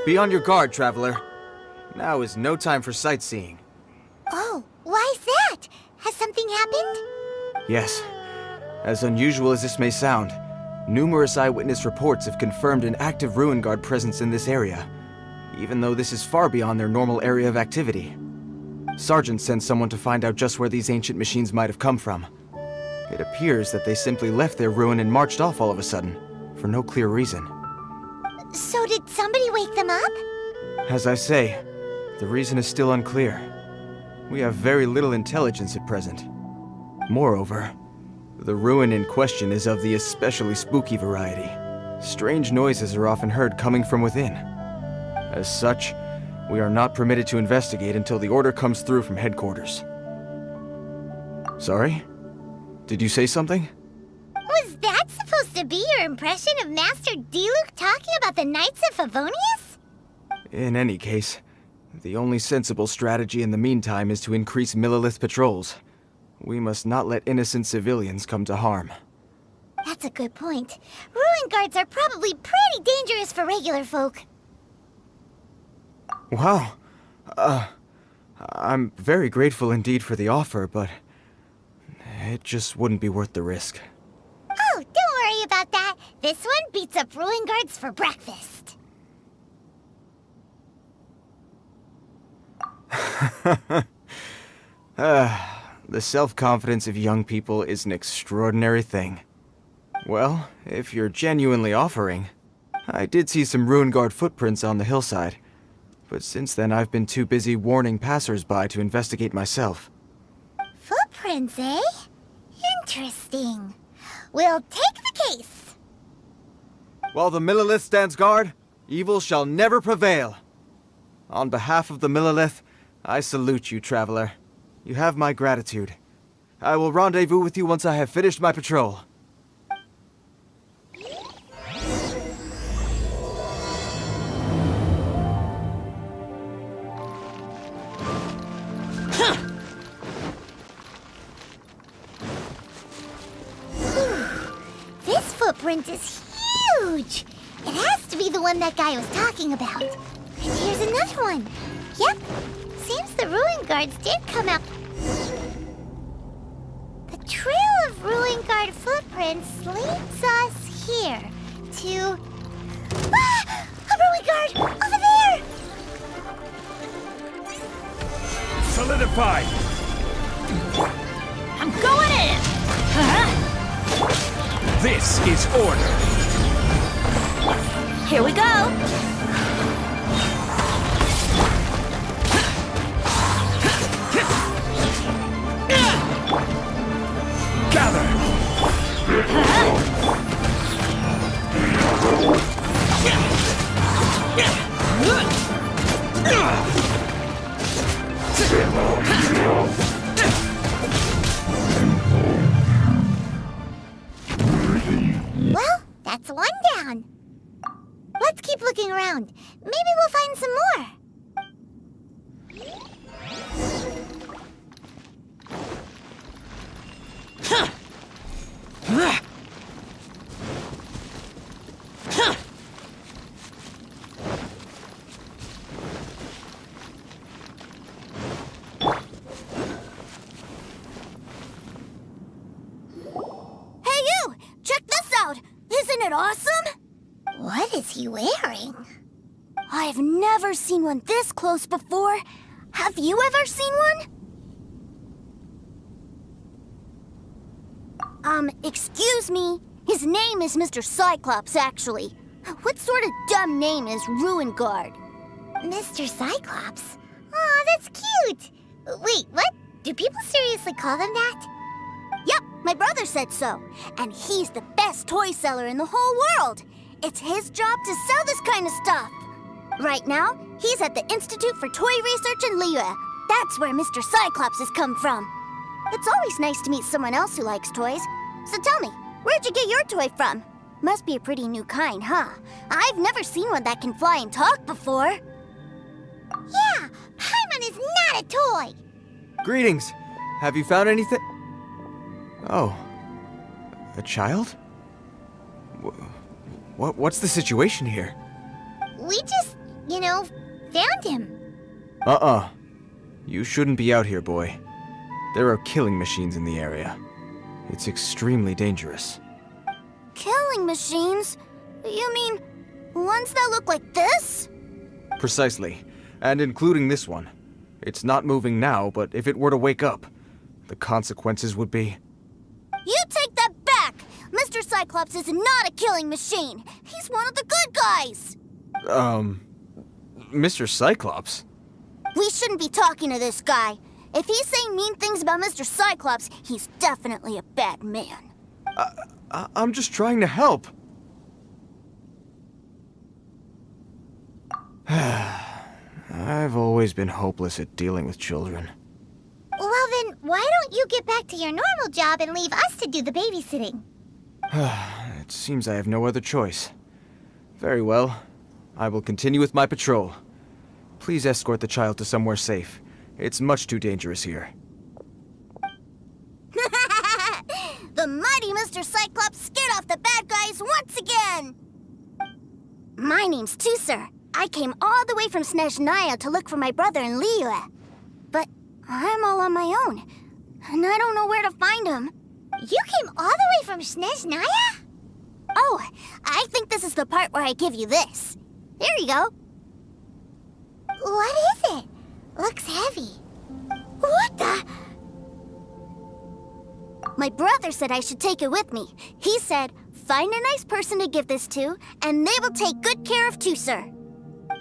Be on your guard, traveler. Now is no time for sightseeing. Oh, why's that? Has something happened? Yes. As unusual as this may sound, numerous eyewitness reports have confirmed an active Ruin Guard presence in this area, even though this is far beyond their normal area of activity. Sergeant sent someone to find out just where these ancient machines might have come from. It appears that they simply left their ruin and marched off all of a sudden, for no clear reason. So did somebody wake them up? As I say, the reason is still unclear. We have very little intelligence at present. Moreover, the ruin in question is of the especially spooky variety. Strange noises are often heard coming from within. As such, we are not permitted to investigate until the order comes through from headquarters. Sorry? Did you say something? Was that supposed to be your impression of Master Diluc talking about the Knights of Favonius? In any case, the only sensible strategy in the meantime is to increase Millilith patrols. We must not let innocent civilians come to harm. That's a good point. Ruin guards are probably pretty dangerous for regular folk. Wow. I'm very grateful indeed for the offer, but it just wouldn't be worth the risk. Oh, don't worry about that. This one beats up ruin guards for breakfast. The self-confidence of young people is an extraordinary thing. Well, if you're genuinely offering, I did see some Ruin Guard footprints on the hillside, but since then I've been too busy warning passers-by to investigate myself. Footprints, eh? Interesting. We'll take the case. While the Millilith stands guard, evil shall never prevail. On behalf of the Millilith, I salute you, traveler. You have my gratitude. I will rendezvous with you once I have finished my patrol. This footprint is huge! It has to be the one that guy was talking about. And here's another one. Yep, seems the Ruin Guards did come out. The trail of Ruin Guard footprints leads us here to... Ah! A Ruin Guard! Over there! Solidified! I'm going in! This is order! Here we go! Gather! Well, that's one down. Let's keep looking around. Maybe we'll find some more. Hey you! Check this out! Isn't it awesome? What is he wearing? I've never seen one this close before. Have you ever seen one? Excuse me. His name is Mr. Cyclops, actually. What sort of dumb name is Ruin Guard? Mr. Cyclops? Aw, that's cute. Wait, what? Do people seriously call them that? Yep, my brother said so. And he's the best toy seller in the whole world. It's his job to sell this kind of stuff. Right now, he's at the Institute for Toy Research in Liyue. That's where Mr. Cyclops has come from. It's always nice to meet someone else who likes toys. So tell me, where'd you get your toy from? Must be a pretty new kind, huh? I've never seen one that can fly and talk before. Yeah, Paimon is not a toy. Greetings. Have you found anything? Oh. A child? What's the situation here? We just found him. You shouldn't be out here, boy. There are killing machines in the area. It's extremely dangerous. Killing machines? You mean ones that look like this? Precisely. And including this one. It's not moving now, but if it were to wake up, the consequences would be... You take that back! Mr. Cyclops is not a killing machine. He's one of the good guys. Mr. Cyclops? We shouldn't be talking to this guy. If he's saying mean things about Mr. Cyclops, he's definitely a bad man. I'm just trying to help. I've always been hopeless at dealing with children. Well then, why don't you get back to your normal job and leave us to do the babysitting? It seems I have no other choice. Very well. I will continue with my patrol. Please escort the child to somewhere safe. It's much too dangerous here. The mighty Mr. Cyclops scared off the bad guys once again! My name's Tusser. I came all the way from Snezhnaya to look for my brother in Liyue. But I'm all on my own, and I don't know where to find him. You came all the way from Snezhnaya? Oh, I think this is the part where I give you this. Here you go. What is it? Looks heavy. What the? My brother said I should take it with me. He said, find a nice person to give this to, and they will take good care of Tusser.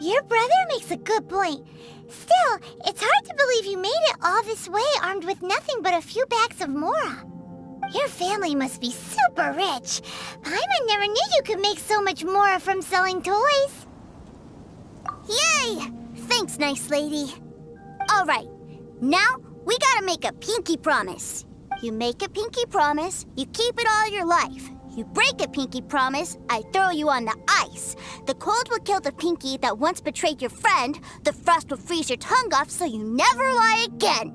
Your brother makes a good point. Still, it's hard to believe you made it all this way armed with nothing but a few bags of Mora. Your family must be super rich. Paimon never knew you could make so much Mora from selling toys. Yay! Thanks, nice lady. All right, now we gotta make a pinky promise. You make a pinky promise, you keep it all your life. You break a pinky promise, I throw you on the ice. The cold will kill the pinky that once betrayed your friend. The frost will freeze your tongue off so you never lie again.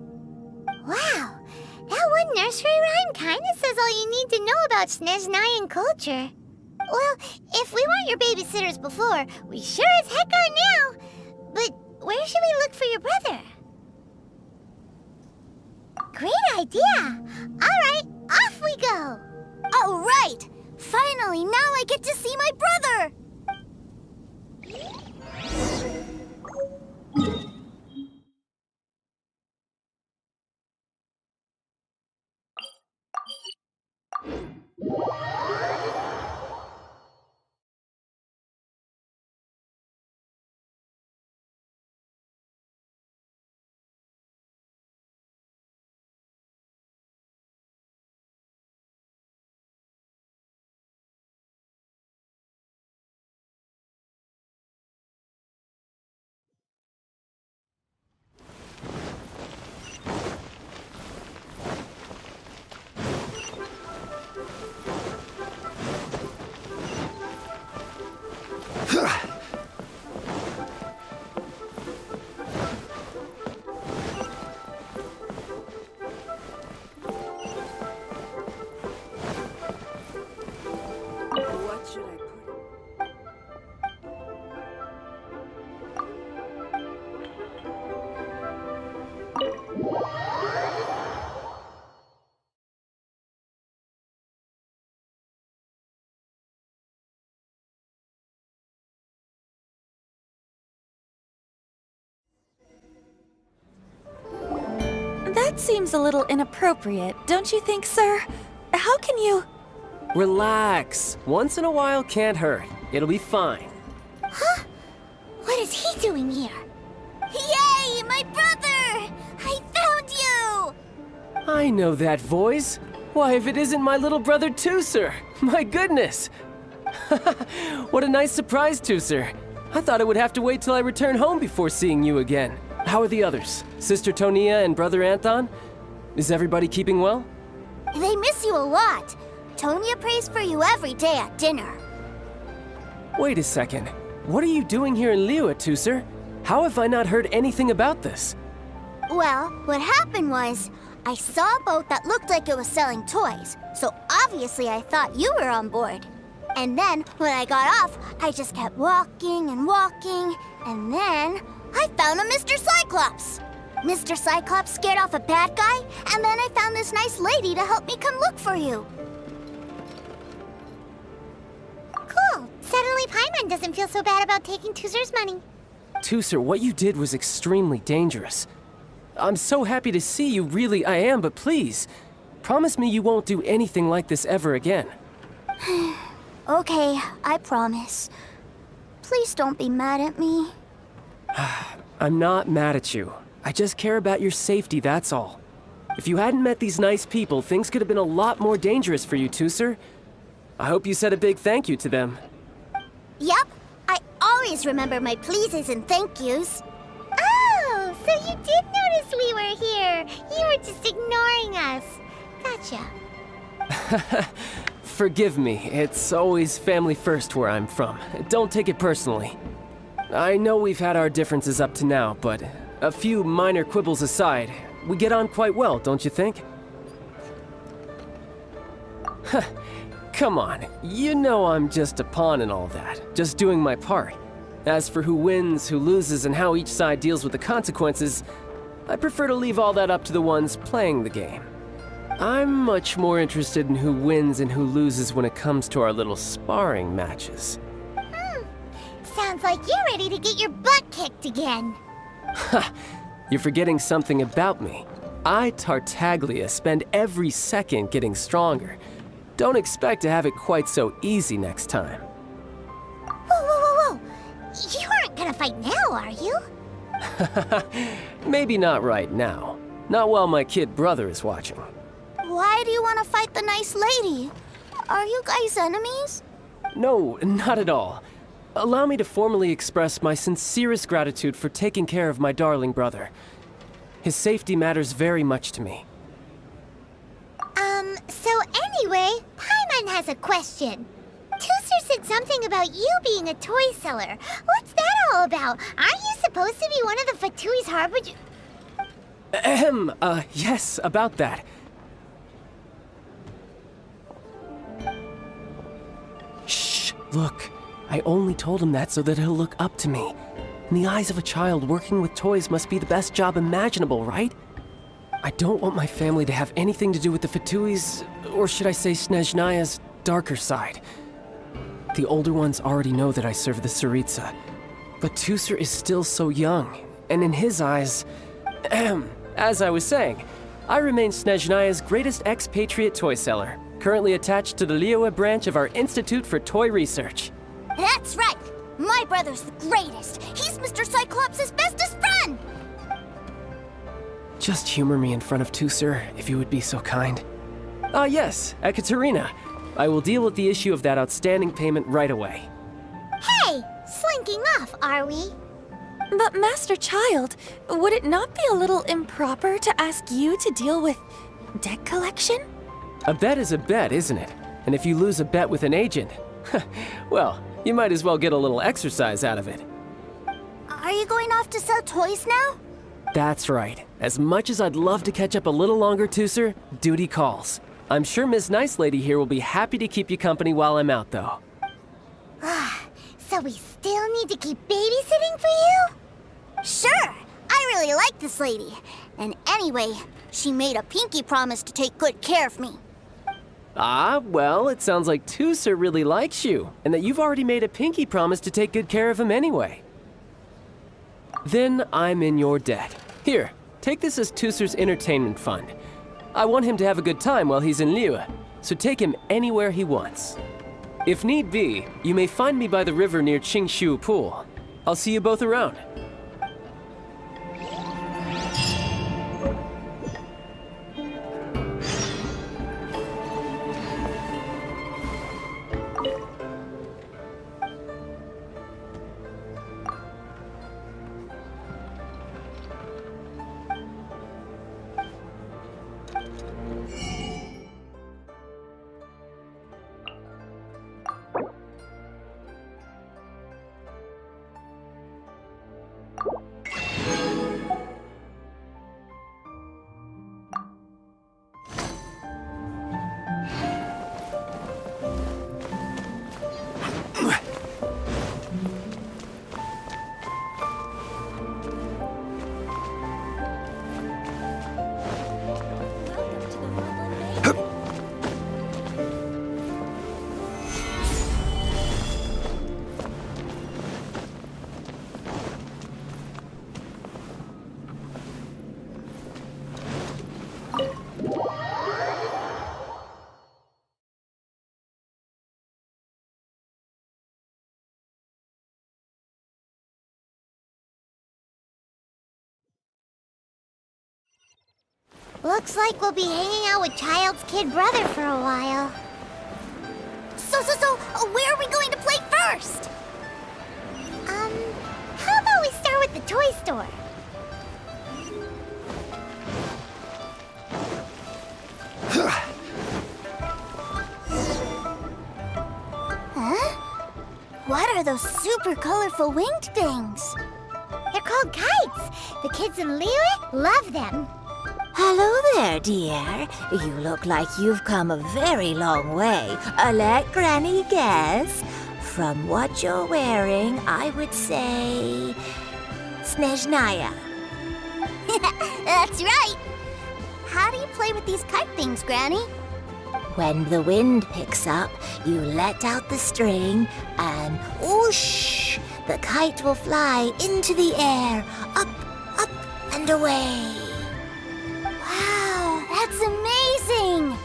Wow, that one nursery rhyme kinda says all you need to know about Snezhnayan culture. Well, if we weren't your babysitters before, we sure as heck are now. But where should we look for your brother? Great idea! Alright, off we go! All right! Finally, now I get to see my brother! What should I put? That seems a little inappropriate, don't you think, sir? How can you... Relax. Once in a while can't hurt. It'll be fine. Huh? What is he doing here? Yay, my brother! I found you! I know that voice. Why, if it isn't my little brother Tusser! My goodness! What a nice surprise, Tusser. I thought I would have to wait till I return home before seeing you again. How are the others? Sister Tonia and Brother Anton? Is everybody keeping well? They miss you a lot. Tonia prays for you every day at dinner. Wait a second. What are you doing here in Liyue, Tusser? How have I not heard anything about this? Well, what happened was, I saw a boat that looked like it was selling toys, so obviously I thought you were on board. And then, when I got off, I just kept walking and walking, And then I found a Mr. Cyclops. Mr. Cyclops scared off a bad guy, and then I found this nice lady to help me come look for you. Cool. Suddenly Paimon doesn't feel so bad about taking Tuzer's money. Tuser, what you did was extremely dangerous. I'm so happy to see you, really I am, but please, promise me you won't do anything like this ever again. Okay, I promise. Please don't be mad at me. I'm not mad at you. I just care about your safety, that's all. If you hadn't met these nice people, things could have been a lot more dangerous for you, Tuser. I hope you said a big thank you to them. Yep, I always remember my pleases and thank yous. Oh, so you did notice we were here. You were just ignoring us. Gotcha. Forgive me, it's always family first where I'm from. Don't take it personally. I know we've had our differences up to now, but a few minor quibbles aside, we get on quite well, don't you think? Come on, you know I'm just a pawn and all that, just doing my part. As for who wins, who loses, and how each side deals with the consequences, I prefer to leave all that up to the ones playing the game. I'm much more interested in who wins and who loses when it comes to our little sparring matches. Sounds like you're ready to get your butt kicked again. Ha! You're forgetting something about me. I, Tartaglia, spend every second getting stronger. Don't expect to have it quite so easy next time. Whoa. You aren't gonna fight now, are you? Maybe not right now. Not while my kid brother is watching. Why do you want to fight the nice lady? Are you guys enemies? No, not at all. Allow me to formally express my sincerest gratitude for taking care of my darling brother. His safety matters very much to me. So anyway, Paimon has a question. Tuser said something about you being a toy seller. What's that all about? Aren't you supposed to be one of the Fatui's harbinger? Yes, about that. Shh, look. I only told him that so that he'll look up to me. In the eyes of a child, working with toys must be the best job imaginable, right? I don't want my family to have anything to do with the Fatui's, or should I say Snezhnaya's, darker side. The older ones already know that I serve the Tsaritsa. But Tuser is still so young, and in his eyes... as I was saying, I remain Snezhnaya's greatest expatriate toy seller, currently attached to the Liyue branch of our Institute for Toy Research. That's right! My brother's the greatest! He's Mr. Cyclops' bestest friend! Just humor me in front of Tuser, if you would be so kind. Ah yes, Ekaterina. I will deal with the issue of that outstanding payment right away. Hey, slinking off, are we? But Master Child, would it not be a little improper to ask you to deal with debt collection? A bet is a bet, isn't it? And if you lose a bet with an agent, well, you might as well get a little exercise out of it. Are you going off to sell toys now? That's right. As much as I'd love to catch up a little longer, Tuser, duty calls. I'm sure Miss Nice Lady here will be happy to keep you company while I'm out, though. So we still need to keep babysitting for you? Sure! I really like this lady. And anyway, she made a pinky promise to take good care of me. Ah, well, it sounds like Tuser really likes you, and that you've already made a pinky promise to take good care of him anyway. Then I'm in your debt. Here, take this as Tuser's entertainment fund. I want him to have a good time while he's in Liyue, so take him anywhere he wants. If need be, you may find me by the river near Qingshu Pool. I'll see you both around. Looks like we'll be hanging out with Child's kid brother for a while. So, where are we going to play first? How about we start with the toy store? Huh? What are those super colorful winged things? They're called kites. The kids in Liyue love them. Hello there, dear. You look like you've come a very long way. Let Granny guess. From what you're wearing, I would say... Snezhnaya. That's right. How do you play with these kite things, Granny? When the wind picks up, you let out the string and whoosh! The kite will fly into the air, up, and away. Wow, that's amazing!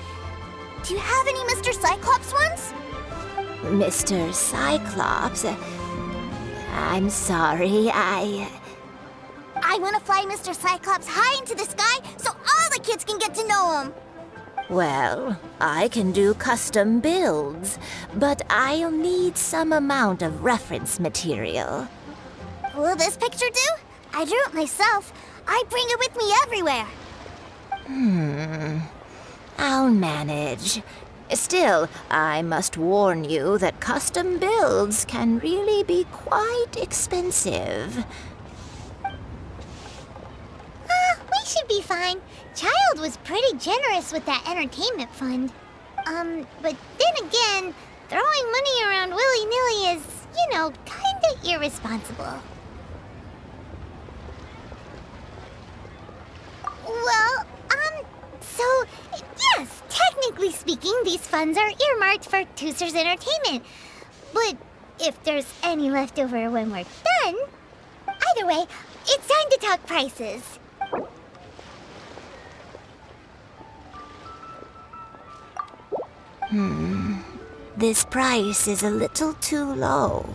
Do you have any Mr. Cyclops ones? Mr. Cyclops, I'm sorry, I want to fly Mr. Cyclops high into the sky so all the kids can get to know him. Well, I can do custom builds, but I'll need some amount of reference material. Will this picture do? I drew it myself. I bring it with me everywhere. I'll manage. Still, I must warn you that custom builds can really be quite expensive. We should be fine. Child was pretty generous with that entertainment fund. But then again, throwing money around willy-nilly is, kinda irresponsible. Well, so, yes, technically speaking, these funds are earmarked for Tooser's entertainment. But if there's any left over when we're done, either way, it's time to talk prices. This price is a little too low.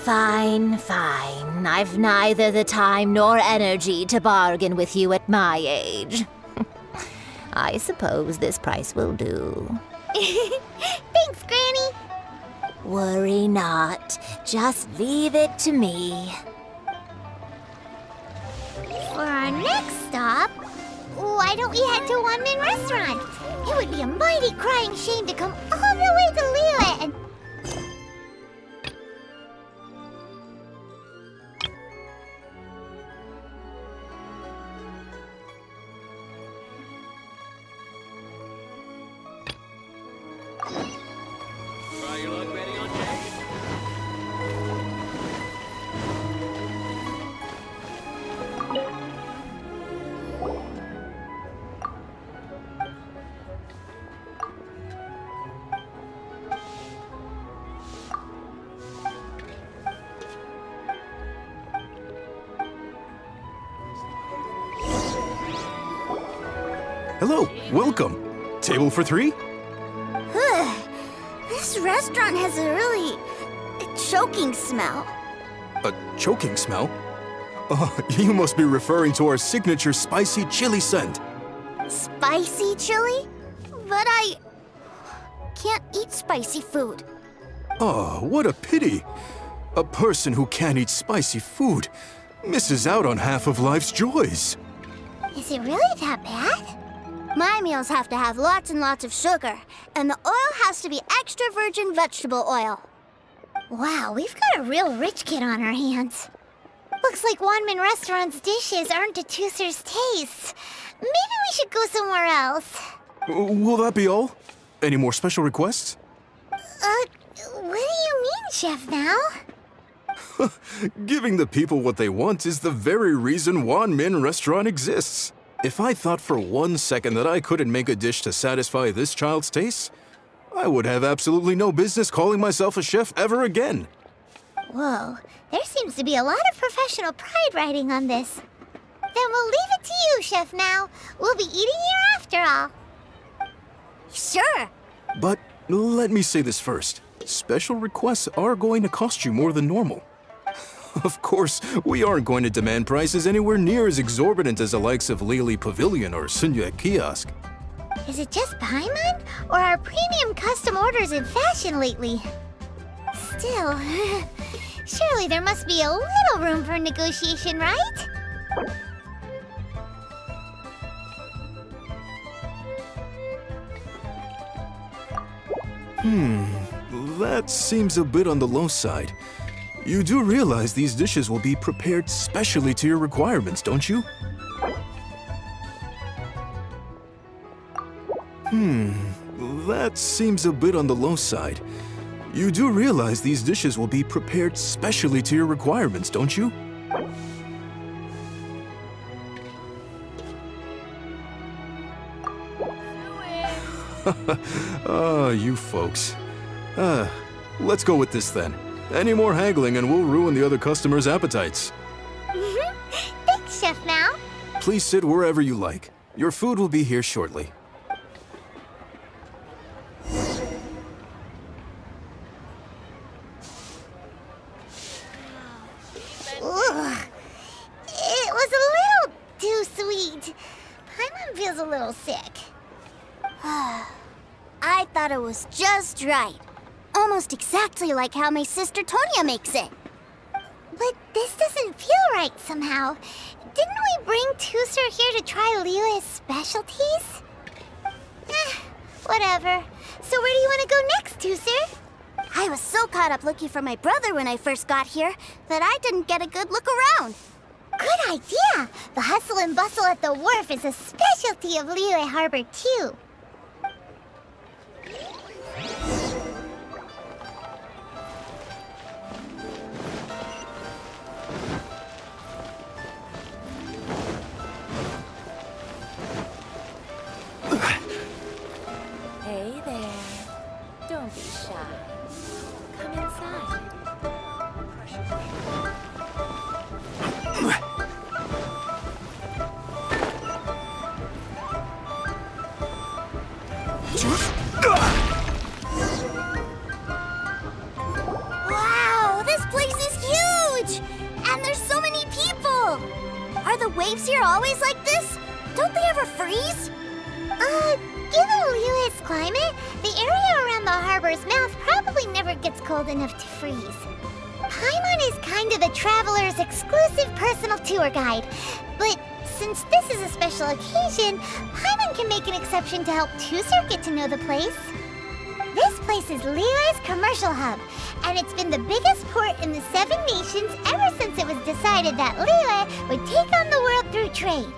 Fine. I've neither the time nor energy to bargain with you at my age. I suppose this price will do. Thanks, Granny. Worry not. Just leave it to me. For our next stop, why don't we head to Wanmin Restaurant? It would be a mighty crying shame to come all the way to Liyue and... Hello, welcome. Table for three? This restaurant has a really choking smell. A choking smell? Oh, you must be referring to our signature spicy chili scent. Spicy chili? But I can't eat spicy food. Oh, what a pity. A person who can't eat spicy food misses out on half of life's joys. Is it really that bad? My meals have to have lots and lots of sugar, and the oil has to be extra virgin vegetable oil. Wow, we've got a real rich kid on our hands. Looks like Wanmin Restaurant's dishes aren't to Tooser's taste. Maybe we should go somewhere else. Will that be all? Any more special requests? What do you mean, Chef Now? Giving the people what they want is the very reason Wanmin Restaurant exists. If I thought for 1 second that I couldn't make a dish to satisfy this child's taste, I would have absolutely no business calling myself a chef ever again. Whoa, there seems to be a lot of professional pride riding on this. Then we'll leave it to you, Chef Now. We'll be eating here after all. Sure. But let me say this first. Special requests are going to cost you more than normal. Of course, we aren't going to demand prices anywhere near as exorbitant as the likes of Lily Pavilion or Sunya Kiosk. Is it just Paimon, or are premium custom orders in fashion lately? Still, surely there must be a little room for negotiation, right? That seems a bit on the low side. You do realize these dishes will be prepared specially to your requirements, don't you? That seems a bit on the low side. You do realize these dishes will be prepared specially to your requirements, don't you? You folks. Let's go with this then. Any more haggling and we'll ruin the other customers' appetites. Thanks, Chef Mao. Please sit wherever you like. Your food will be here shortly. Ugh. It was a little too sweet. Paimon feels a little sick. I thought it was just right. Almost exactly like how my sister Tonya makes it. But this doesn't feel right somehow. Didn't we bring Tusser here to try Liyue's specialties? Whatever. So where do you want to go next, Tusser? I was so caught up looking for my brother when I first got here that I didn't get a good look around. Good idea! The hustle and bustle at the wharf is a specialty of Liyue Harbor, too. Hey there. Don't be shy. Come inside. Wow, this place is huge! And there's so many people! Are the waves here always like this? Don't they ever freeze? Given Liyue's climate, the area around the harbor's mouth probably never gets cold enough to freeze. Paimon is kind of the traveler's exclusive personal tour guide. But since this is a special occasion, Paimon can make an exception to help Tusser get to know the place. This place is Liyue's commercial hub, and it's been the biggest port in the Seven Nations ever since it was decided that Liyue would take on the world through trade.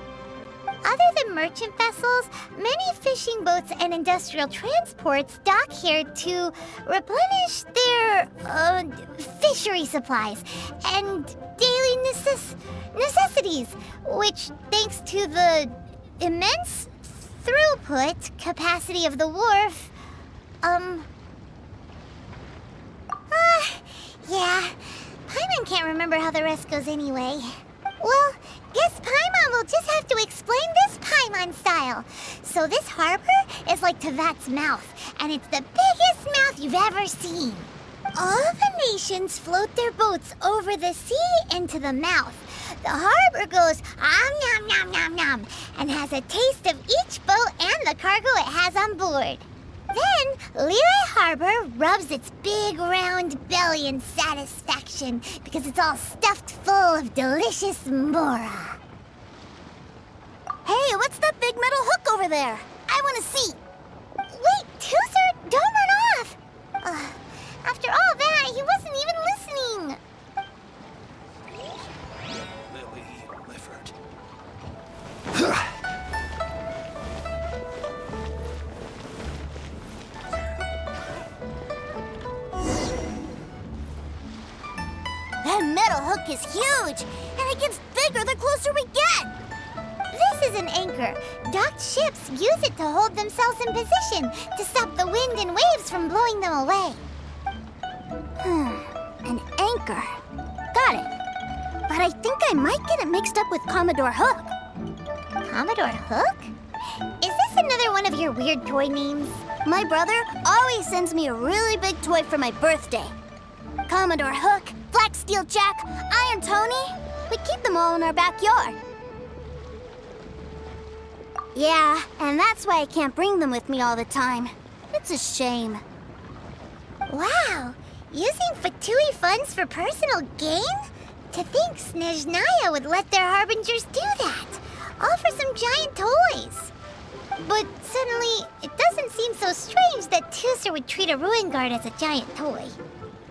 Other than merchant vessels, many fishing boats and industrial transports dock here to replenish their fishery supplies and daily necessities, which, thanks to the immense throughput capacity of the wharf, yeah, Paimon can't remember how the rest goes anyway. Well, guess Paimon will just have to explain this Paimon style. So this harbor is like Tevat's mouth, and it's the biggest mouth you've ever seen. All the nations float their boats over the sea into the mouth. The harbor goes nom nom nom nom and has a taste of each boat and the cargo it has on board. Then, Liyue Harbor rubs its big round belly in satisfaction because it's all stuffed full of delicious mora. Hey, what's that big metal hook over there? I want to see. Wait, Tusser, don't run off! After all that, he wasn't even listening. Lily Lifford. That metal hook is huge, and it gets bigger the closer we get. This is an anchor. Docked ships use it to hold themselves in position to stop the wind and waves from blowing them away. An anchor. Got it. But I think I might get it mixed up with Commodore Hook. Commodore Hook? Is this another one of your weird toy names? My brother always sends me a really big toy for my birthday. Commodore Hook, Black Jack, Steel Jack, Iron Tony. We keep them all in our backyard. Yeah, and that's why I can't bring them with me all the time. It's a shame. Wow, using Fatui funds for personal gain? To think Snezhnaya would let their harbingers do that, all for some giant toys. But suddenly, it doesn't seem so strange that Tusser would treat a ruin guard as a giant toy.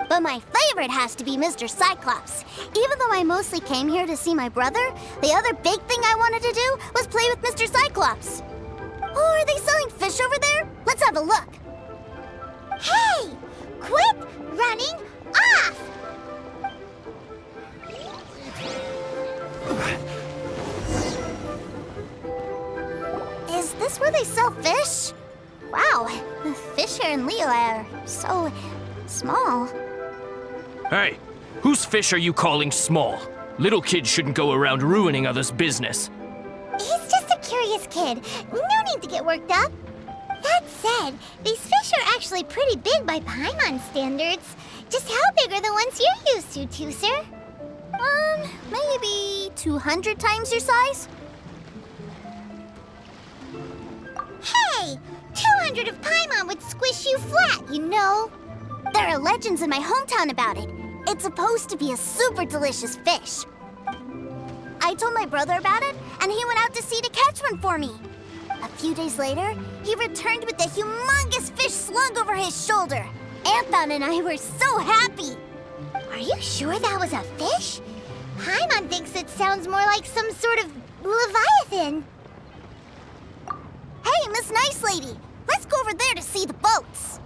But my favorite has to be Mr. Cyclops. Even though I mostly came here to see my brother, the other big thing I wanted to do was play with Mr. Cyclops. Oh, are they selling fish over there? Let's have a look. Hey! Quit running off! Is this where they sell fish? Wow, the fish here in Leo are so small. Hey, whose fish are you calling small? Little kids shouldn't go around ruining others' business. He's just a curious kid. No need to get worked up. That said, these fish are actually pretty big by Paimon standards. Just how big are the ones you're used to, Tusser? Maybe 200 times your size? Hey! 200 of Paimon would squish you flat, you know. There are legends in my hometown about it. It's supposed to be a super delicious fish. I told my brother about it, and he went out to sea to catch one for me. A few days later, he returned with a humongous fish slung over his shoulder. Anthon and I were so happy. Are you sure that was a fish? Paimon thinks it sounds more like some sort of leviathan. Hey, Miss Nice Lady, let's go over there to see the boats.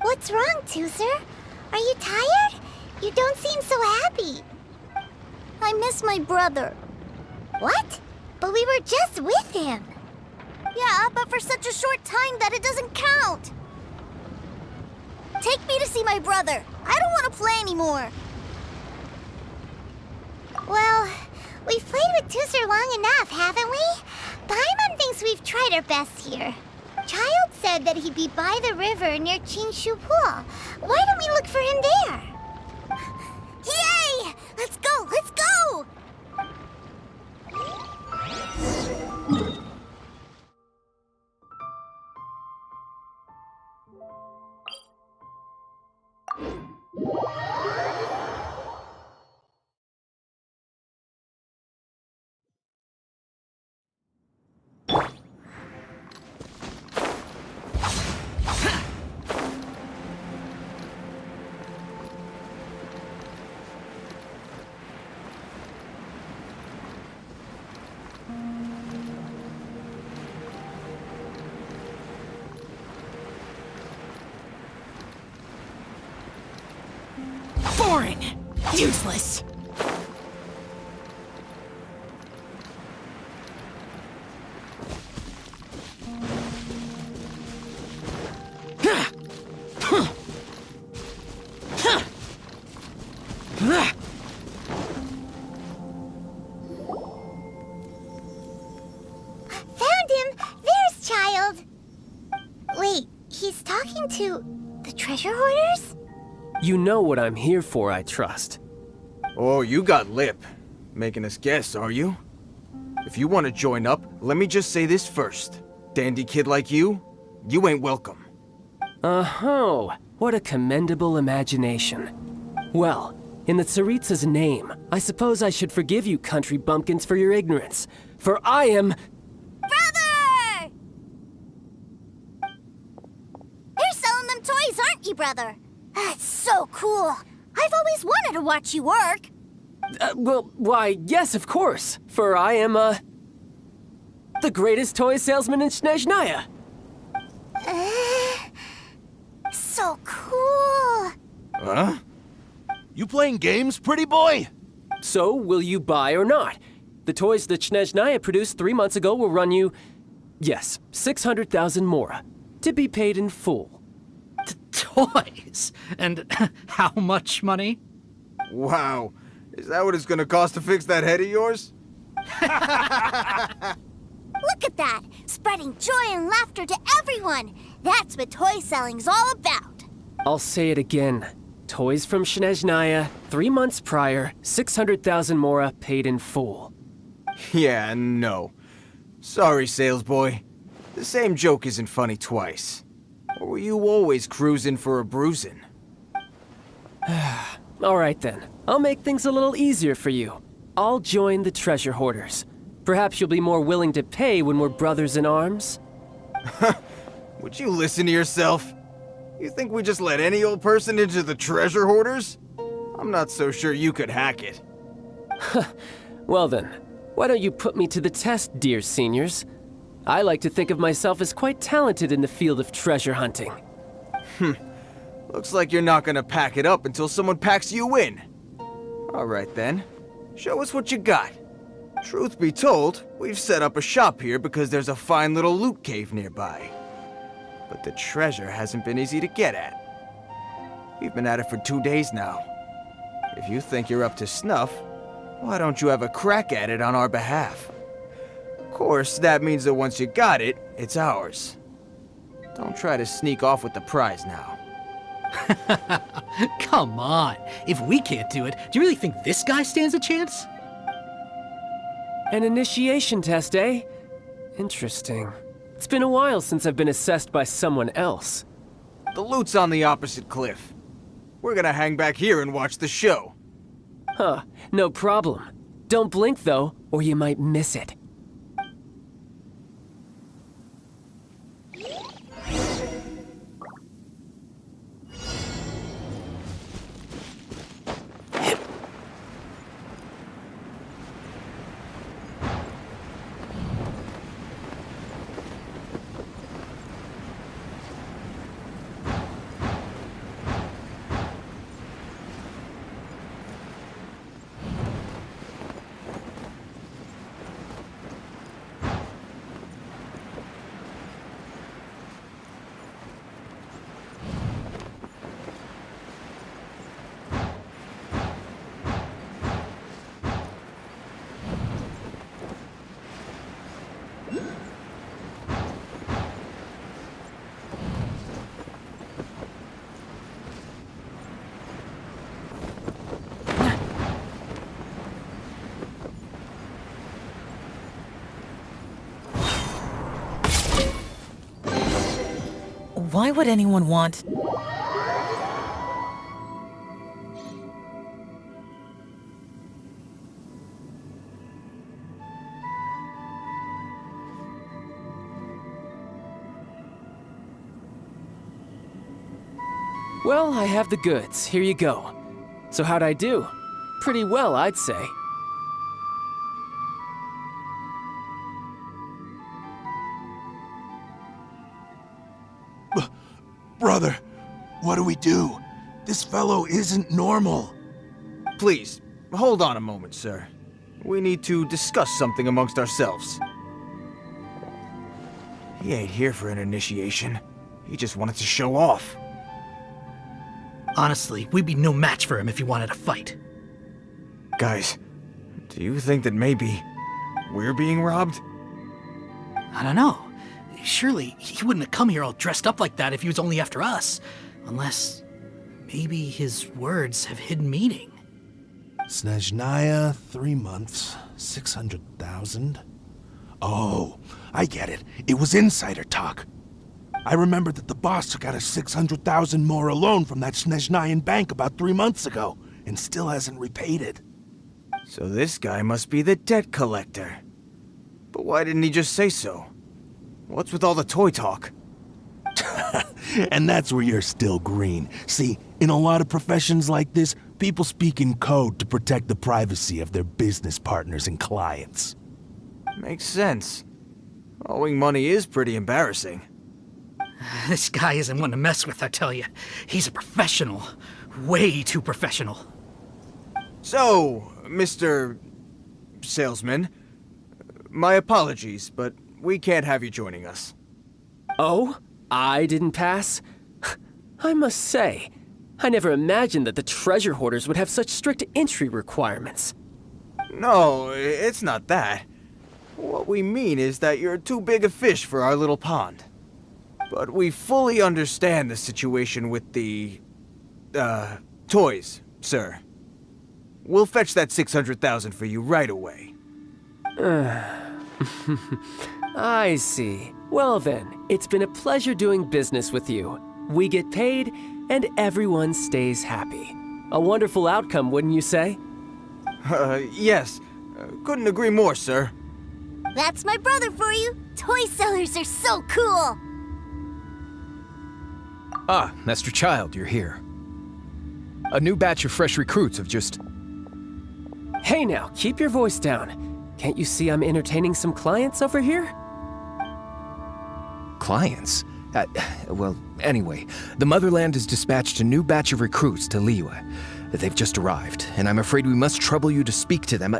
What's wrong, Tusser? Are you tired? You don't seem so happy. I miss my brother. What? But we were just with him. Yeah, but for such a short time that it doesn't count. Take me to see my brother. I don't want to play anymore. Well, we've played with Tusser long enough, haven't we? Paimon thinks we've tried our best here. Child said that he'd be by the river near Chinshu Pool. Why don't we look for him there? Yay! Let's go! Let's go! Boring! Useless! Found him! There's Child! Wait, he's talking to the treasure hoarders? You know what I'm here for, I trust. Oh, you got lip. Making us guess, are you? If you want to join up, let me just say this first. Dandy kid like you ain't welcome. Oh, what a commendable imagination. Well, in the Tsaritsa's name, I suppose I should forgive you country bumpkins for your ignorance, for I am... Brother! You're selling them toys, aren't you, brother? That's so cool. I've always wanted to watch you work. Well, why, yes, of course, for I am, the greatest toy salesman in Snezhnaya. So cool. Huh? You playing games, pretty boy? So, will you buy or not? The toys that Snezhnaya produced 3 months ago will run you, yes, 600,000 mora, to be paid in full. Toys? And how much money? Wow. Is that what it's gonna cost to fix that head of yours? Look at that! Spreading joy and laughter to everyone! That's what toy selling's all about! I'll say it again. Toys from Snezhnaya, 3 months prior, 600,000 mora paid in full. Yeah, no. Sorry, salesboy. The same joke isn't funny twice. Or were you always cruising for a bruising? Alright then, I'll make things a little easier for you. I'll join the treasure hoarders. Perhaps you'll be more willing to pay when we're brothers in arms? Would you listen to yourself? You think we just let any old person into the treasure hoarders? I'm not so sure you could hack it. Well then, why don't you put me to the test, dear seniors? I like to think of myself as quite talented in the field of treasure hunting. Looks like you're not gonna pack it up until someone packs you in. Alright then, show us what you got. Truth be told, we've set up a shop here because there's a fine little loot cave nearby. But the treasure hasn't been easy to get at. We've been at it for 2 days now. If you think you're up to snuff, why don't you have a crack at it on our behalf? Of course, that means that once you got it, it's ours. Don't try to sneak off with the prize now. Come on. If we can't do it, do you really think this guy stands a chance? An initiation test, eh? Interesting. It's been a while since I've been assessed by someone else. The loot's on the opposite cliff. We're gonna hang back here and watch the show. Huh, no problem. Don't blink though, or you might miss it. Why would anyone want... Well, I have the goods. Here you go. So how'd I do? Pretty well, I'd say. Brother, what do we do? This fellow isn't normal. Please, hold on a moment, sir. We need to discuss something amongst ourselves. He ain't here for an initiation. He just wanted to show off. Honestly, we'd be no match for him if he wanted to fight. Guys, do you think that maybe we're being robbed? I don't know. Surely, he wouldn't have come here all dressed up like that if he was only after us. Unless, maybe his words have hidden meaning. Snezhnaya, 3 months, 600,000. Oh, I get it. It was insider talk. I remember that the boss took out a 600,000 more loan from that Snezhnayan bank about 3 months ago, and still hasn't repaid it. So this guy must be the debt collector. But why didn't he just say so? What's with all the toy talk? And that's where you're still green. See, in a lot of professions like this, people speak in code to protect the privacy of their business partners and clients. Makes sense. Owing money is pretty embarrassing. This guy isn't one to mess with, I tell you. He's a professional. Way too professional. So, Mr. Salesman, my apologies, but we can't have you joining us. Oh? I didn't pass? I must say, I never imagined that the treasure hoarders would have such strict entry requirements. No, it's not that. What we mean is that you're too big a fish for our little pond. But we fully understand the situation with the, toys, sir. We'll fetch that 600,000 for you right away. I see. Well then, it's been a pleasure doing business with you. We get paid, and everyone stays happy. A wonderful outcome, wouldn't you say? Yes. Couldn't agree more, sir. That's my brother for you. Toy sellers are so cool. Ah, Master Child, you're here. A new batch of fresh recruits have just... Hey now, keep your voice down. Can't you see I'm entertaining some clients over here? Clients? Well, anyway, the Motherland has dispatched a new batch of recruits to Liyue. They've just arrived, and I'm afraid we must trouble you to speak to them.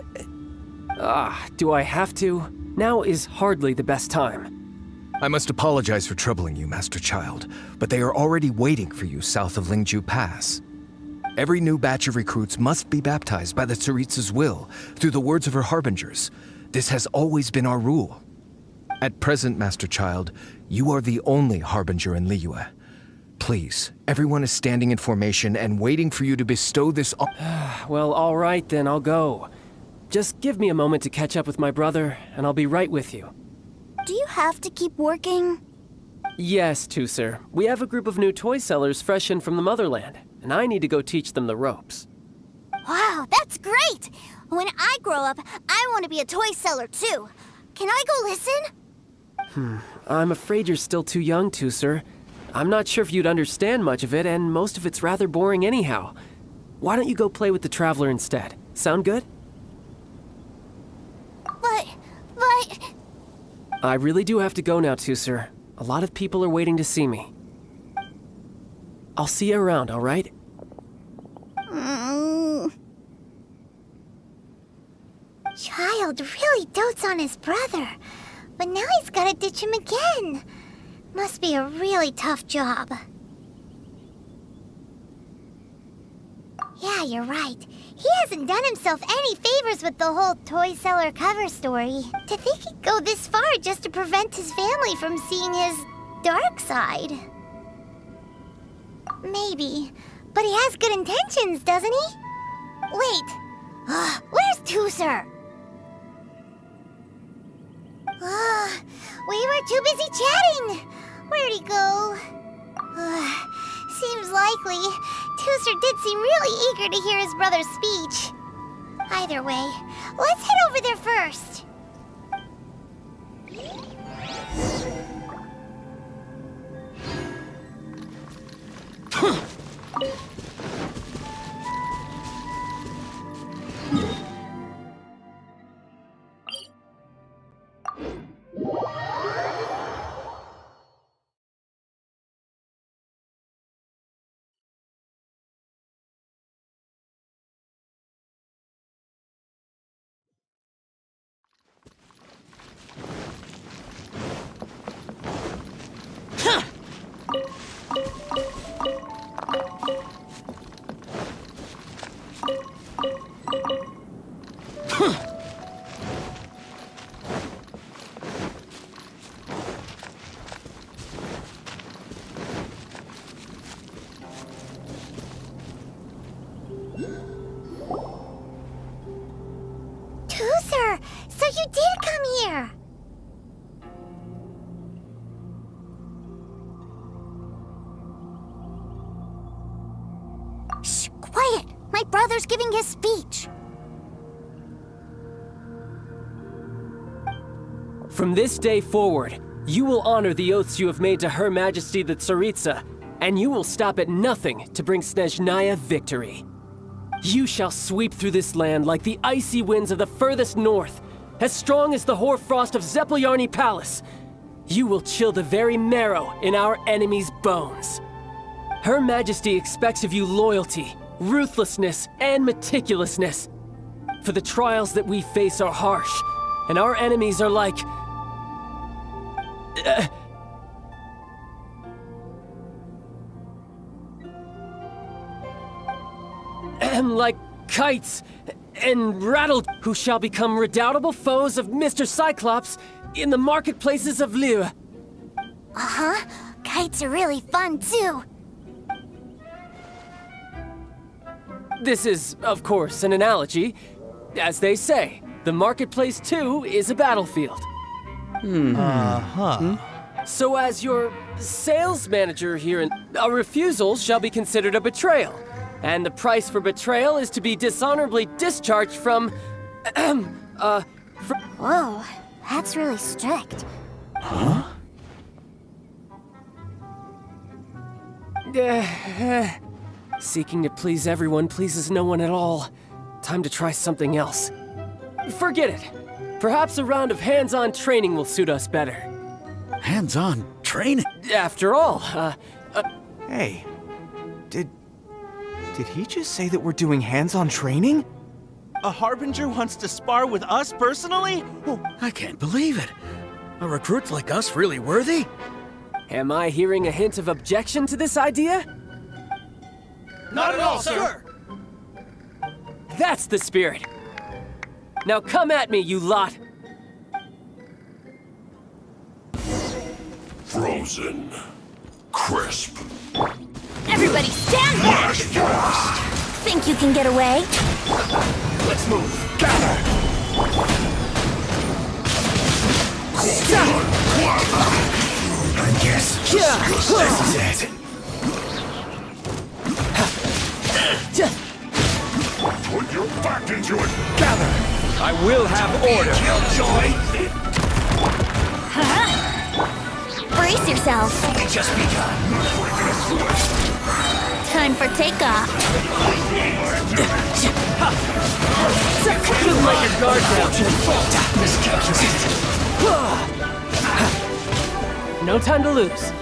Do I have to? Now is hardly the best time. I must apologize for troubling you, Master Child, but they are already waiting for you south of Lingju Pass. Every new batch of recruits must be baptized by the Tsaritsa's will, through the words of her harbingers. This has always been our rule. At present, Master Child, you are the only harbinger in Liyue. Please, everyone is standing in formation and waiting for you to bestow this on— Well, all right then, I'll go. Just give me a moment to catch up with my brother, and I'll be right with you. Do you have to keep working? Yes, sir. We have a group of new toy sellers fresh in from the Motherland, and I need to go teach them the ropes. Wow, that's great! When I grow up, I want to be a toy seller too. Can I go listen? I'm afraid you're still too young, sir. I'm not sure if you'd understand much of it, and most of it's rather boring anyhow. Why don't you go play with the Traveler instead? Sound good? But... I really do have to go now, sir. A lot of people are waiting to see me. I'll see you around, all right? Child really dotes on his brother, but now he's gotta ditch him again. Must be a really tough job. Yeah, you're right. He hasn't done himself any favors with the whole toy seller cover story. To think he'd go this far just to prevent his family from seeing his dark side. Maybe, but he has good intentions, doesn't he? Wait, where's Tooser? We were too busy chatting. Where'd he go? Seems likely. Tooser did seem really eager to hear his brother's speech. Either way, let's head over there first. Tooser, so you did come here. Shh, quiet! My brother's giving his speech. From this day forward, you will honor the oaths you have made to Her Majesty the Tsaritsa, and you will stop at nothing to bring Snezhnaya victory. You shall sweep through this land like the icy winds of the furthest north, as strong as the hoarfrost of Zepelyarny Palace. You will chill the very marrow in our enemies' bones. Her Majesty expects of you loyalty, ruthlessness, and meticulousness. For the trials that we face are harsh, and our enemies are like... like kites and rattle, who shall become redoubtable foes of Mr. Cyclops in the marketplaces of Liyue. Uh-huh. Kites are really fun, too. This is, of course, an analogy. As they say, the marketplace too is a battlefield. So as your sales manager here, a refusal shall be considered a betrayal. And the price for betrayal is to be dishonorably discharged from, Whoa, that's really strict. Seeking to please everyone pleases no one at all. Time to try something else. Forget it. Perhaps a round of hands-on training will suit us better. Hands-on training? After all, Hey, did he just say that we're doing hands-on training? A Harbinger wants to spar with us personally? I can't believe it. Are recruits like us really worthy? am I hearing a hint of objection to this idea? Not at all, sir! That's the spirit. Now come at me, you lot. Frozen. Crisp. Everybody stand back! Think you can get away? Let's move. Gather! I guess this is it. Put your back into it. Gather! I will have order. Killjoy! Brace yourself. It just begun. Time for takeoff. Couldn't let your guard down. No time to lose.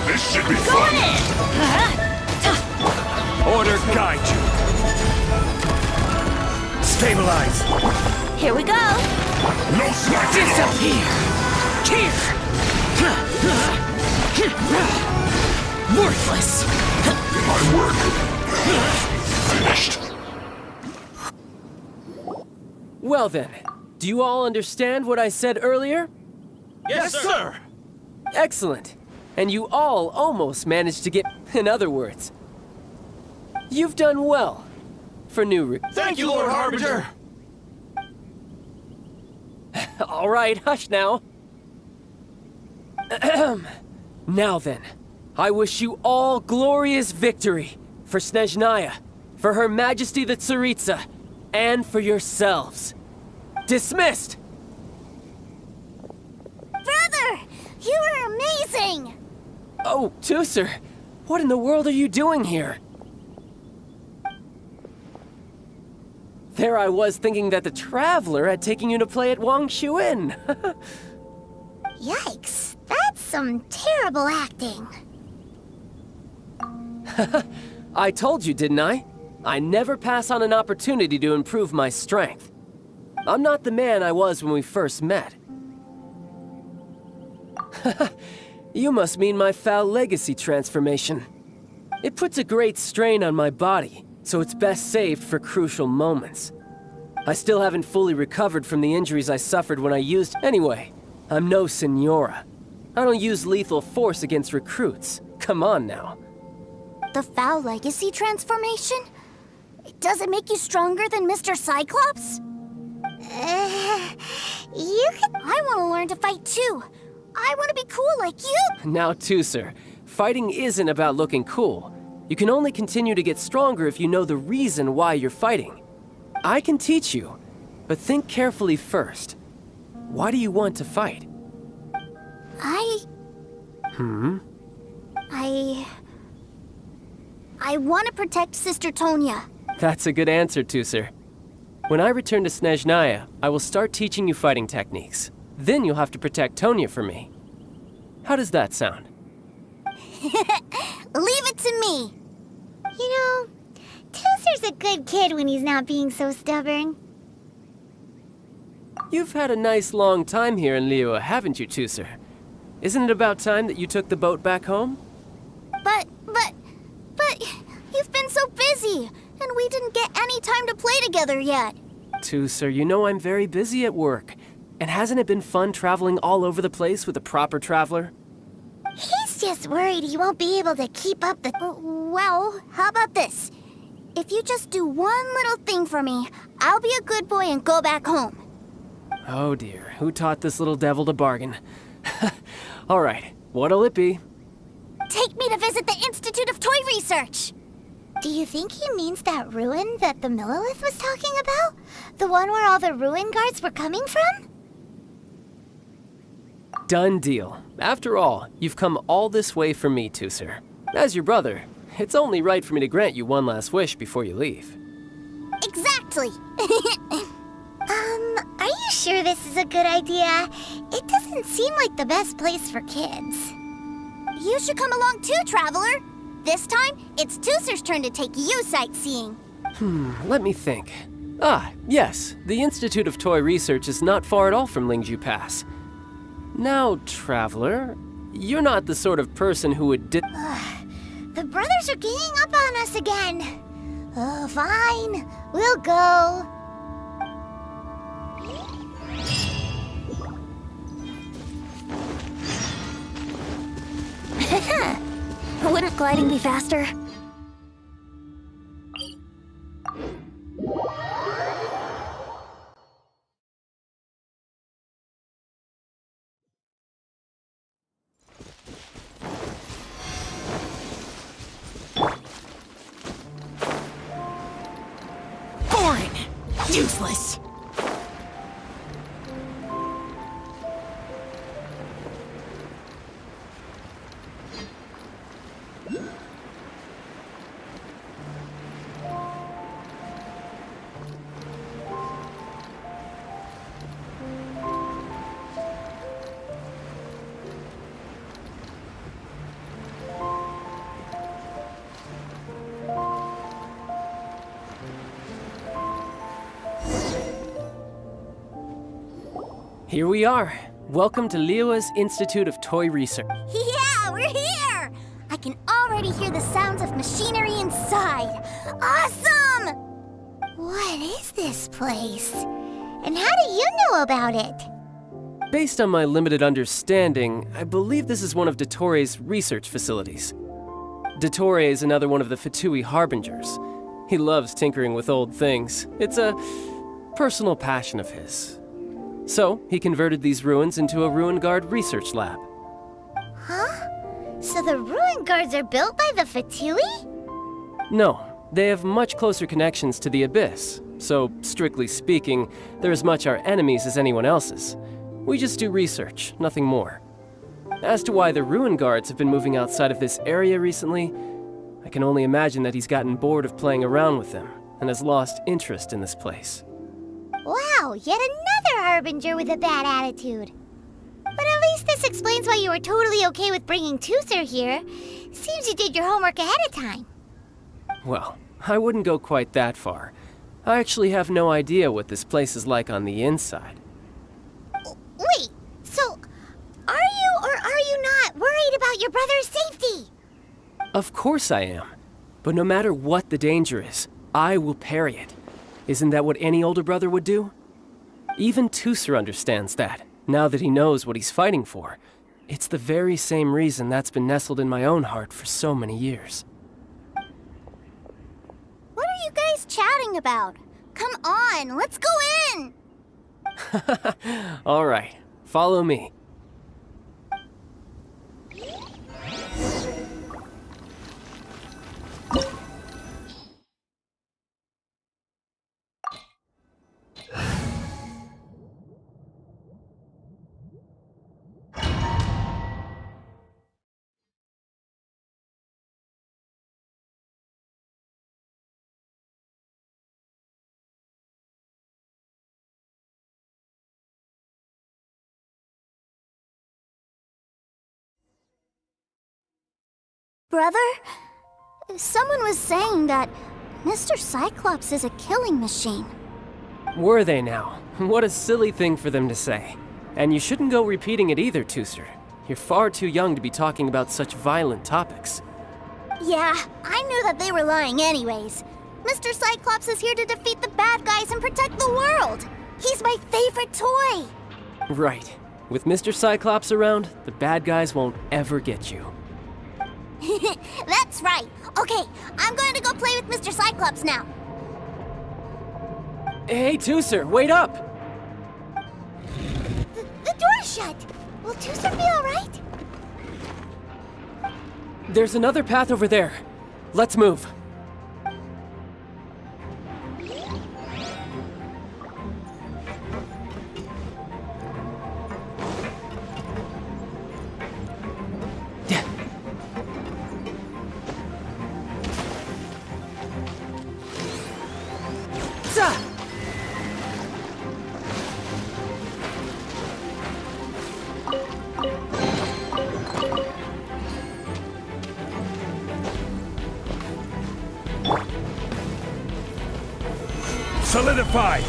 This should be fun. Order guide you. Stabilize. Here we go. No slacking. Disappear. Here. Worthless. My work. Finished. Well then, do you all understand what I said earlier? Yes, sir! Excellent. And you all almost managed to get, in other words. You've done well for new Thank you, Lord Harbinger! All right, hush now. Now then, I wish you all glorious victory for Snezhnaya, for Her Majesty the Tsaritsa, and for yourselves. Dismissed! Brother, you are amazing! Oh, Tusser, what in the world are you doing here? There I was thinking that the Traveler had taken you to play at Wang Shuin. Yikes, that's some terrible acting. I told you, didn't I? I never pass on an opportunity to improve my strength. I'm not the man I was when we first met. You must mean my foul legacy transformation. It puts a great strain on my body, so it's best saved for crucial moments. I still haven't fully recovered from the injuries I suffered when I used... Anyway, I'm no Senora. I don't use lethal force against recruits. Come on now. The foul legacy transformation? Does it make you stronger than Mr. Cyclops? You could... I want to learn to fight too. I want to be cool like you. Now, Tusser, fighting isn't about looking cool. You can only continue to get stronger if you know the reason why you're fighting. I can teach you, but think carefully first. Why do you want to fight? I want to protect Sister Tonya. That's a good answer, Tusser. When I return to Snezhnaya, I will start teaching you fighting techniques. Then you'll have to protect Tonya for me. How does that sound? Leave it to me. You know, Tusser's a good kid when he's not being so stubborn. You've had a nice long time here in Liyue, haven't you, Tusser? Isn't it about time that you took the boat back home? But you've been so busy, and we didn't get together yet. Tooser, you know I'm very busy at work. And hasn't it been fun traveling all over the place with a proper traveler? He's just worried he won't be able to keep up the... Well, how about this? If you just do one little thing for me, I'll be a good boy and go back home. Oh dear, who taught this little devil to bargain? All right, what'll it be? Take me to visit the Institute of Toy Research. Do you think he means that ruin that the Millilith was talking about? The one where all the ruin guards were coming from? Done deal. After all, you've come all this way for me, Tooser. As your brother, it's only right for me to grant you one last wish before you leave. Exactly. Are you sure this is a good idea? It doesn't seem like the best place for kids. You should come along too, Traveler. This time, it's Tooser's turn to take you sightseeing. Let me think. Ah, yes, the Institute of Toy Research is not far at all from Lingju Pass. Now, Traveler, you're not the sort of person who would The brothers are ganging up on us again. Oh, fine. We'll go. Wouldn't gliding be faster? Boring! Useless! Here we are. Welcome to Liyue's Institute of Toy Research. Yeah, we're here! I can already hear the sounds of machinery inside. Awesome! What is this place? And how do you know about it? Based on my limited understanding, I believe this is one of Dottoro's research facilities. Dottore is another one of the Fatui Harbingers. He loves tinkering with old things. It's a personal passion of his. So, he converted these ruins into a Ruin Guard research lab. Huh? So the ruin guards are built by the Fatui? No, they have much closer connections to the Abyss, so strictly speaking, they're as much our enemies as anyone else's. We just do research, nothing more. As to why the Ruin Guards have been moving outside of this area recently, I can only imagine that he's gotten bored of playing around with them and has lost interest in this place. Wow, yet another Harbinger with a bad attitude. But at least this explains why you were totally okay with bringing Tooser here. Seems you did your homework ahead of time. Well, I wouldn't go quite that far. I actually have no idea what this place is like on the inside. Wait, so are you or are you not worried about your brother's safety? Of course I am. But no matter what the danger is, I will parry it. Isn't that what any older brother would do? Even Tooser understands that, now that he knows what he's fighting for. It's the very same reason that's been nestled in my own heart for so many years. What are you guys chatting about? Come on, let's go in! All right, follow me. Brother, someone was saying that Mr. Cyclops is a killing machine. Were they now? What a silly thing for them to say. And you shouldn't go repeating it either, Tooser. You're far too young to be talking about such violent topics. Yeah, I knew that they were lying anyways. Mr. Cyclops is here to defeat the bad guys and protect the world. He's my favorite toy. Right. With Mr. Cyclops around, the bad guys won't ever get you. That's right. Okay, I'm going to go play with Mr. Cyclops now. Hey, Tooser, wait up! The door's shut. Will Tooser be all right? There's another path over there. Let's move. Solidify!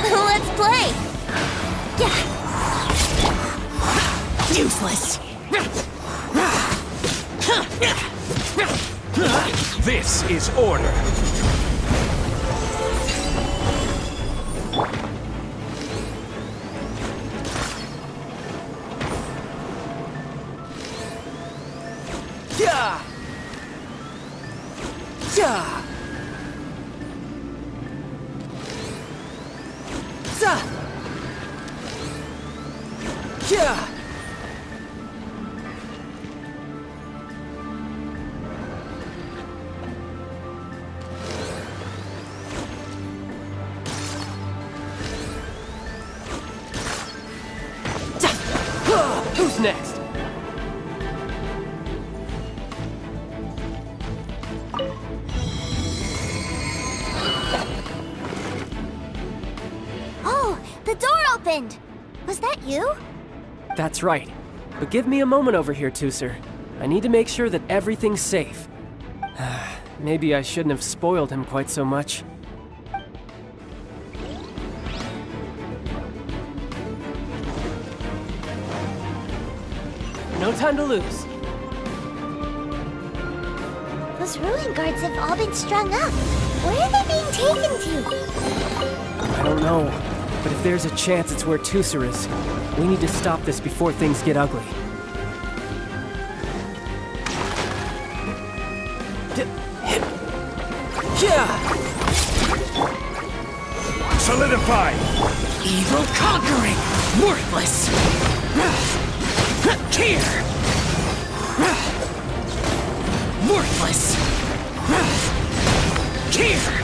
Let's play. Useless. This is order. Who's next? Oh, the door opened. Was that you? That's right. But give me a moment over here, Tooser. I need to make sure that everything's safe. Maybe I shouldn't have spoiled him quite so much. No time to lose. Those ruin guards have all been strung up. Where are they being taken to? I don't know, but if there's a chance it's where Tooser is, we need to stop this before things get ugly. Solidify! Evil conquering. Worthless. Here. Worthless. Here.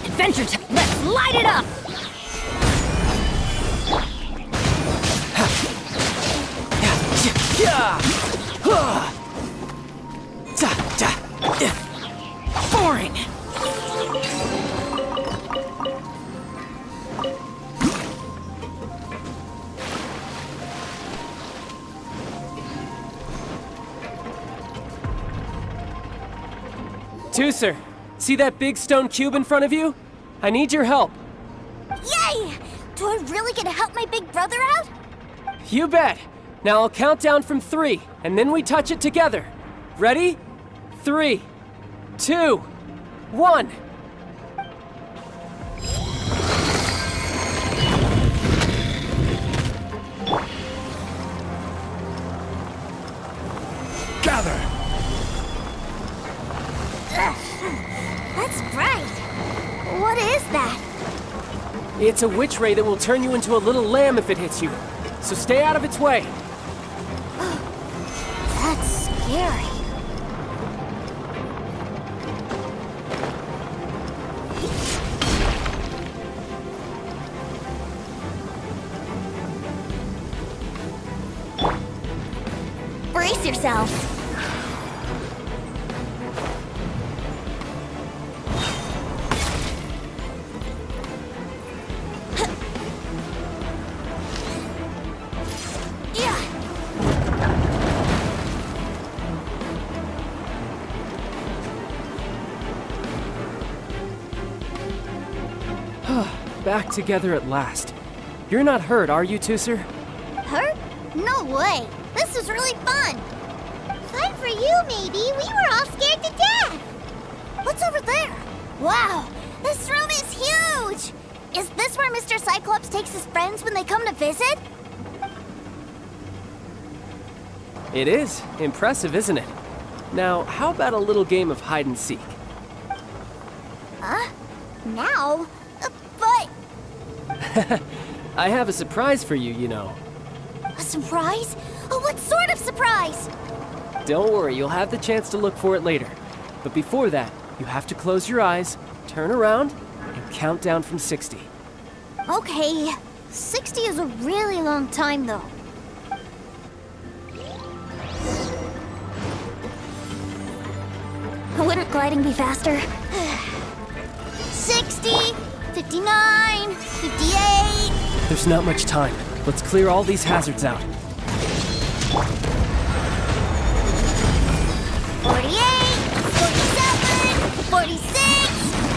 Adventure time. Let's light it up. Boring. Tooser, see that big stone cube in front of you? I need your help. Yay! Do I really get to help my big brother out? You bet. Now I'll count down from 3, and then we touch it together. Ready? 3, 2, 1. Gather! That's It's a witch ray that will turn you into a little lamb if it hits you. So stay out of its way. That's scary. Brace yourselves. Back together at last. You're not hurt, are you, Tooser? Hurt? No way. This was really fun. Fun for you, maybe. We were all scared to death. What's over there? Wow, this room is huge. Is this where Mr. Cyclops takes his friends when they come to visit? It is. Impressive, isn't it? Now, how about a little game of hide and seek? Huh? Now? But... I have a surprise for you, you know. A surprise? What sort of surprise? Don't worry, you'll have the chance to look for it later. But before that, you have to close your eyes, turn around, and count down from 60. Okay, 60 is a really long time, though. Wouldn't gliding be faster? 60, 59, 58... There's not much time. Let's clear all these hazards out. 48, 47, 46,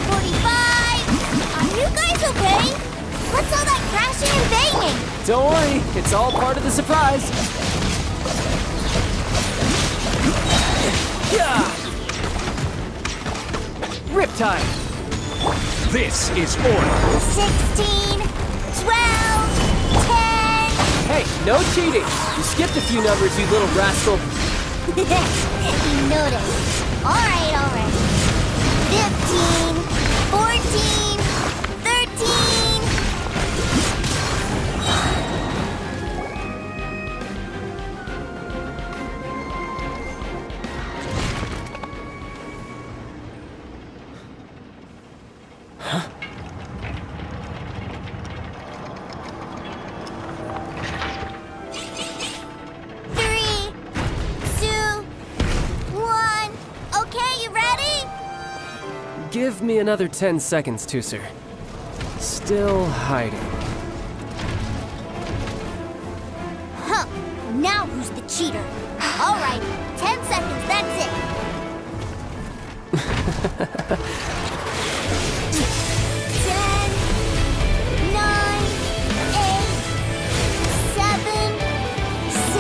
45... Are you guys okay? What's all that crashing and banging? Don't worry, it's all part of the surprise. Yeah! Riptide! This is order. 16, 12, 10... Hey, no cheating! You skipped a few numbers, you little rascal. You noticed. Alright. 15, 14, 13... Give me another 10 seconds, Tooser. Still hiding. Huh. Now who's the cheater? Alright, 10 seconds, that's it. 10, 9, 8, 7, 6,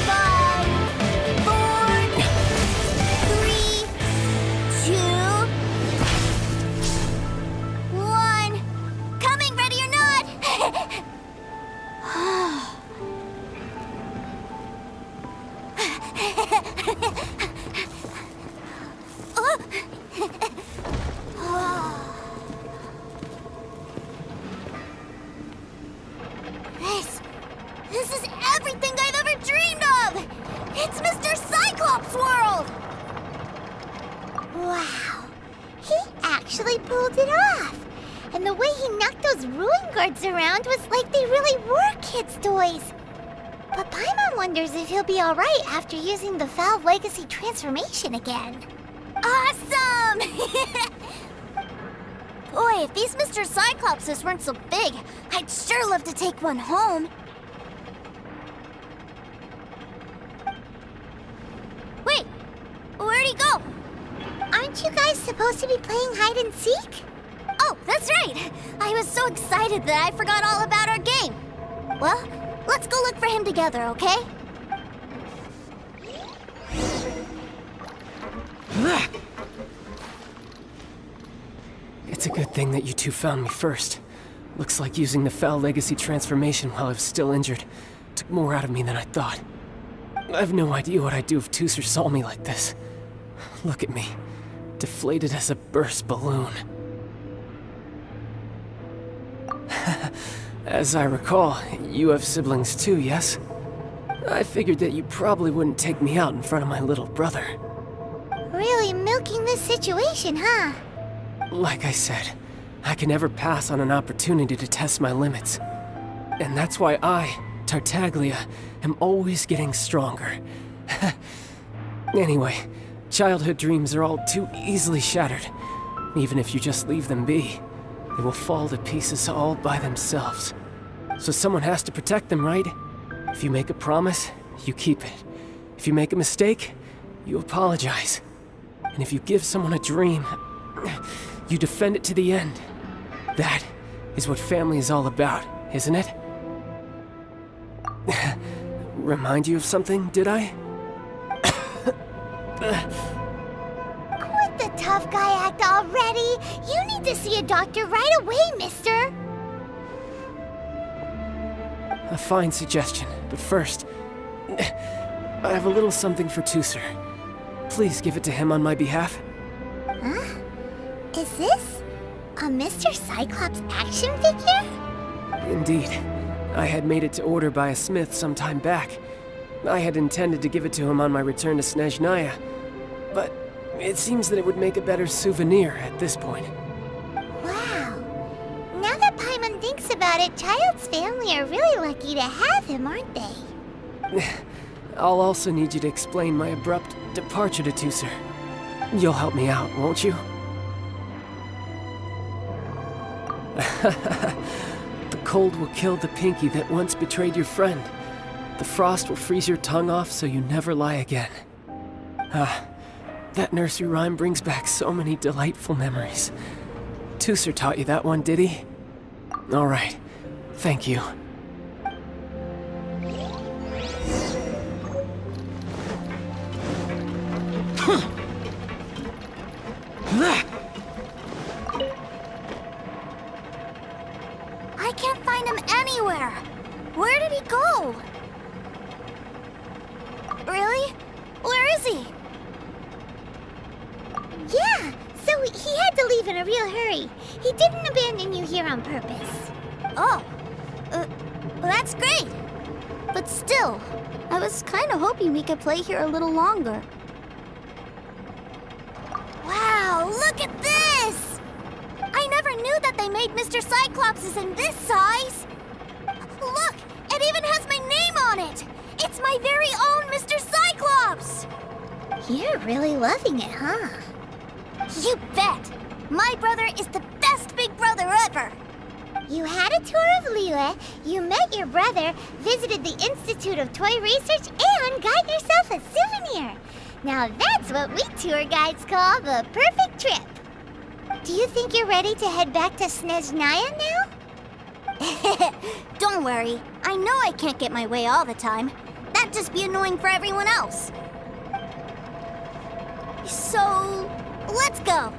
5, 4, 3, 2, 1. Coming, ready or not? This is everything I've ever dreamed of! It's Mr. Cyclops' world! Wow. He actually pulled it off. And the way he knocked those ruin guards around was like they really were kids' toys. But Paimon wonders if he'll be alright after using the Valve Legacy transformation again. Awesome! Boy, if these Mr. Cyclopses weren't so big, I'd sure love to take one home. Wait, where'd he go? Aren't you guys supposed to be playing hide and seek? Oh, that's right! I was so excited that I forgot all about our game. Well, let's go look for him together, okay? It's a good thing that you two found me first. Looks like using the Foul Legacy transformation while I was still injured took more out of me than I thought. I have no idea what I'd do if Tooser saw me like this. Look at me, deflated as a burst balloon. As I recall, you have siblings too, yes? I figured that you probably wouldn't take me out in front of my little brother. Really milking this situation, huh? Like I said, I can never pass on an opportunity to test my limits. And that's why I, Tartaglia, am always getting stronger. Anyway, childhood dreams are all too easily shattered. Even if you just leave them be, they will fall to pieces all by themselves. So someone has to protect them, right? If you make a promise, you keep it. If you make a mistake, you apologize. And if you give someone a dream, you defend it to the end. That is what family is all about, isn't it? Remind you of something, did I? Quit the tough guy act already! You need to see a doctor right away, mister! A fine suggestion, but first, I have a little something for Tusser. Please give it to him on my behalf. Huh? Is this a Mr. Cyclops action figure? Indeed. I had made it to order by a smith some time back. I had intended to give it to him on my return to Snezhnaya, but it seems that it would make a better souvenir at this point. Wow. Now that Paimon thinks about it, Child's family are really lucky to have him, aren't they? I'll also need you to explain my abrupt departure to Tusser. You'll help me out, won't you? The cold will kill the pinky that once betrayed your friend. The frost will freeze your tongue off so you never lie again. Ah, that nursery rhyme brings back so many delightful memories. Tusser taught you that one, did he? All right, thank you. I can't find him anywhere. Where did he go? Really? Where is he? Yeah, so he had to leave in a real hurry. He didn't abandon you here on purpose. Oh, that's great. But still, I was kind of hoping we could play here a little longer. Wow, look at this! I never knew that they made Mr. Cyclops in this size. Look, it even has my name on it. It's my very own Mr. Cyclops! You're really loving it, huh? You bet! My brother is the best big brother ever! You had a tour of Liyue, you met your brother, visited the Institute of Toy Research, and got yourself a souvenir. Now that's what we tour guides call the perfect trip. Do you think you're ready to head back to Snezhnaya now? Don't worry. I know I can't get my way all the time. That'd just be annoying for everyone else. So, let's go.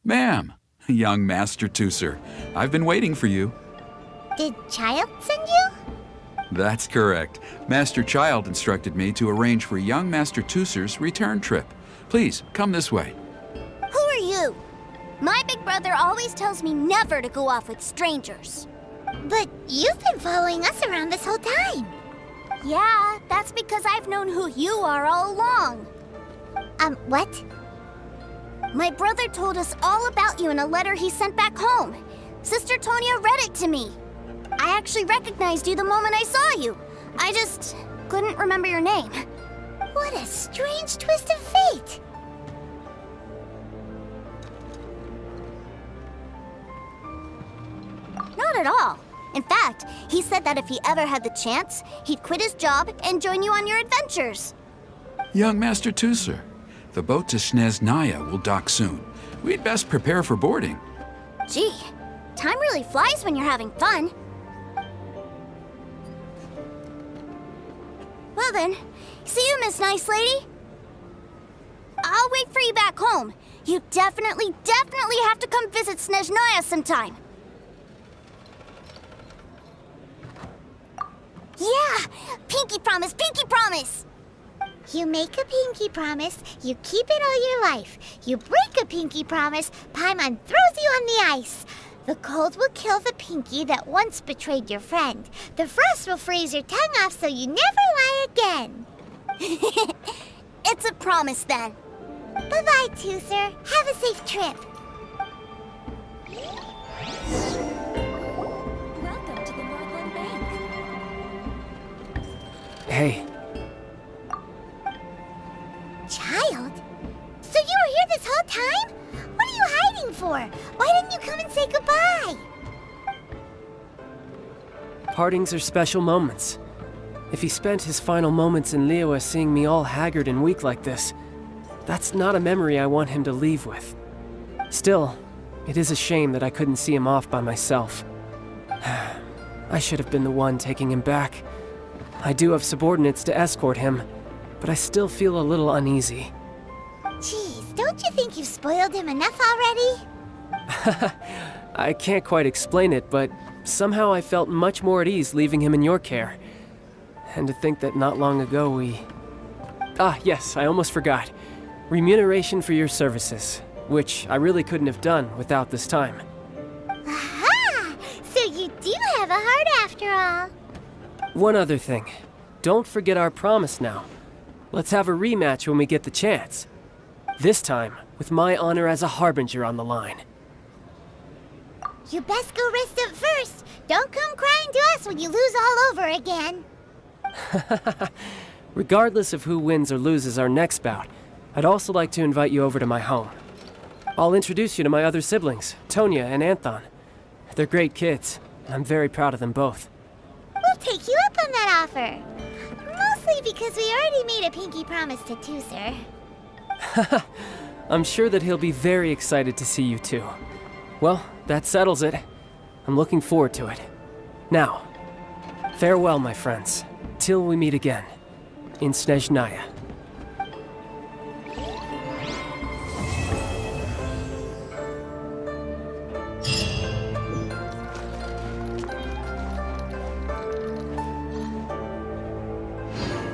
Ma'am, Young Master Tooser, I've been waiting for you. Did Child send you? That's correct. Master Child instructed me to arrange for young Master Tooser's return trip. Please, come this way. Who are you? My big brother always tells me never to go off with strangers. But you've been following us around this whole time. Yeah, that's because I've known who you are all along. What? My brother told us all about you in a letter he sent back home. Sister Tonya read it to me. I actually recognized you the moment I saw you. I just couldn't remember your name. What a strange twist of fate. Not at all. In fact, he said that if he ever had the chance, he'd quit his job and join you on your adventures. Young Master Tooser, the boat to Snezhnaya will dock soon. We'd best prepare for boarding. Gee, time really flies when you're having fun. Well then, see you, Miss Nice Lady. I'll wait for you back home. You definitely have to come visit Snezhnaya sometime. Yeah! Pinky promise, pinky promise! You make a pinky promise, you keep it all your life. You break a pinky promise, Paimon throws you on the ice. The cold will kill the pinky that once betrayed your friend. The frost will freeze your tongue off so you never lie again. It's a promise then. Bye-bye, Tooser. Have a safe trip. Welcome to the Northland Bank. Hey, Child? So you were here this whole time? What are you hiding for? Why didn't you come and say goodbye? partings are special moments. If he spent his final moments in Liyue seeing me all haggard and weak like this, that's not a memory I want him to leave with. Still, it is a shame that I couldn't see him off by myself. I should have been the one taking him back. I do have subordinates to escort him, but I still feel a little uneasy. Jeez, don't you think you've spoiled him enough already? I can't quite explain it, but somehow I felt much more at ease leaving him in your care. And to think that not long ago we... Ah, yes, I almost forgot. Remuneration for your services, which I really couldn't have done without this time. Aha! So you do have a heart after all. One other thing. Don't forget our promise now. Let's have a rematch when we get the chance. This time, with my honor as a harbinger on the line. You best go rest up first. Don't come crying to us when you lose all over again. Regardless of who wins or loses our next bout, I'd also like to invite you over to my home. I'll introduce you to my other siblings, Tonya and Anthon. They're great kids, and I'm very proud of them both. We'll take you up on that offer. Mostly because we already made a pinky promise to Tooser. I'm sure that he'll be very excited to see you too. Well, that settles it. I'm looking forward to it. Now, farewell, my friends, till we meet again in Snezhnaya.